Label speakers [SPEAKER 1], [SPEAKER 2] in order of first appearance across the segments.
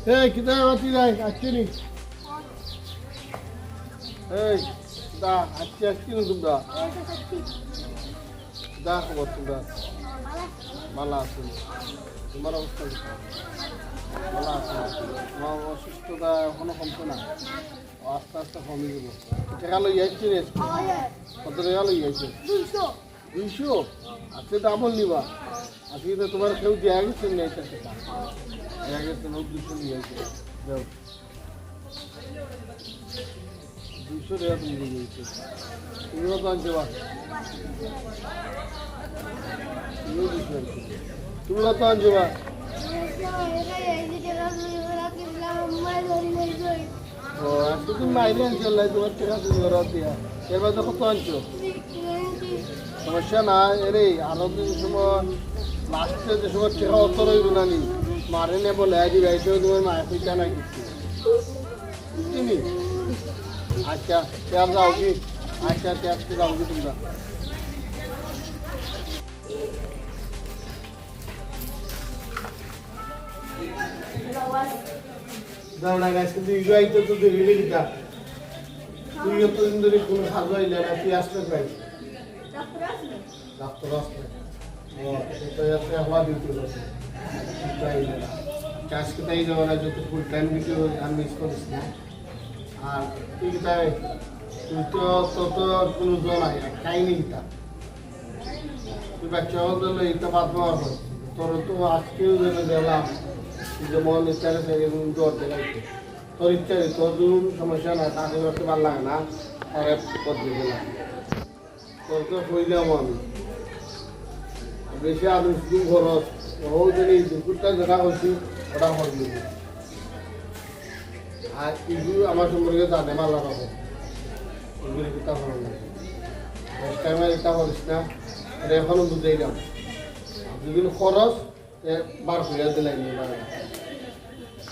[SPEAKER 1] Hey, kita mati dah, aci ni. Hey, dah, aci ni sudah. Dah, buat sudah. Malas. Tomorrow start. Malas. Mau susu dah, kono kompona. Asta kami juga. Kita kalau ya aci ni. Oh ya. Kau kalau ya aci. 200. Aci dah boleh ni ba. Aci tu tomorrow kau dia lagi sini aci kita. আগে তো note 200 নিয়ে আসে যাও 200 টাকা তুমি দিয়ে দিয়েছো তুমি কত আনছো বা তুমি কত আনছো বা ও আজকে তুমি মাইলে আনছো তোমার টাকা তুমি ঘর দিয়া এবার তো কত আনছো সমস্যা না এরে আরো দিন সময় লাস্টে যে সময় টাকা অত রইল না নি मारे ने बोला है जी वैसे तो तुम्हें माया पिता ना किसी नहीं अच्छा क्या जाओगी अच्छा क्या जाओगी तुमरा जाओना गाइस কিন্তু ইউআই তো রিলে দিতা তুই তো ইন্দুরি কোন খাজা হইলা না তুই আসতে পাই ডাক্তার আসবে ও তো এত হওয়া দিতে হবে কাজ কোথায় যাওয়া না যত ফুল টাইম ভিডিও আমি মিস করিস না আর তুই কোথায় তুই তো কোনো জন নাই খাই নি তা তুই বাচ্চা হলে এটা বাদ দেওয়া হয় তোর তো আজকেও যেন গেলাম যেমন ইচ্ছারে সেরকম জ্বর দেখাইছে তোর ইচ্ছারে তোর ধরুন সমস্যা না তাকে করতে ভালো লাগে না তারে করতে গেলাম তোর তো হইলাম আমি বেশি আদম শুধু খরচ ও যদি দুপুরটা যেটা হয়েছি ওটা হয়ে আর কিছু আমার সম্পর্কে জানে মালা পাবো ওগুলি কিতা ভালো লাগে নেক্সট টাইমে এটা বলিস না এটা এখনও বুঝেই যাম যেগুলো খরচ বার হইয়া দিলে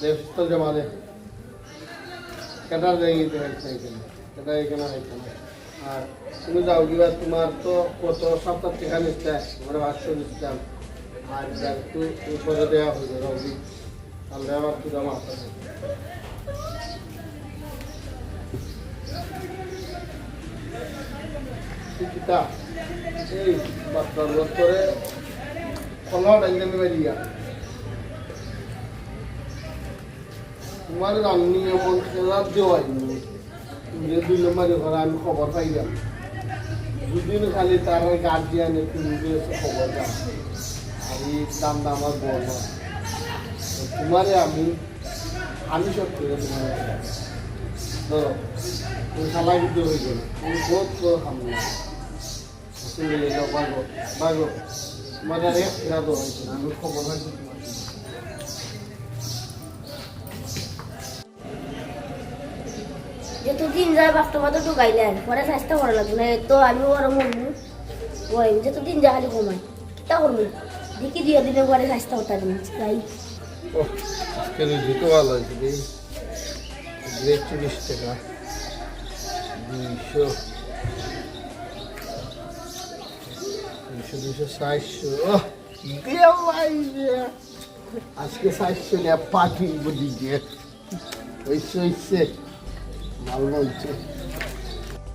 [SPEAKER 1] দেবস্থল জমা দে কেটা যাই কেটা এখানে হয়েছে না আর তুমি যাও কিবা তোমার তো কত সপ্তাহ টিকা নিচ্ছে তোমার 500 দিচ্ছিলাম আর একটু উপরে দেওয়া হয়েছে রবি তাহলে আমার পুরো মাথা কিতা এই বাচ্চার রোদ করে ফলা ডাইজামি বাড়িয়া তোমার রান্নি এমন খেলা দেওয়াই যে 2 নম্বরে ঘরে আমি খবর পাইলাম দুদিন খালি তার গার্জিয়ান একটু খবর দাম আর এই দামটা আমার বড় তোমারে আমি সব করে তোমার ধরো তুমি খালা কিন্তু হয়ে গেল তুমি বহুত করে খাম না চলে যাও বাগো তোমার আর এক ফেরা দেওয়া হয়েছে আমি খবর পাইছি
[SPEAKER 2] যতদিন যায় বাস্তবতা তো গাইলেন পরে চেষ্টা করা লাগবে না তো আমি ওর মরবো ওই যতদিন যা খালি কমাই কিতা করবো দেখি দিয়ে দিনে পরে চেষ্টা করতে পারবো তাই
[SPEAKER 1] আজকের জুতো ভালো হয়েছে রে 40 টাকা 200 আজকে 400 পাখি বুঝি দিয়ে হয়েছে ভালো হয়েছে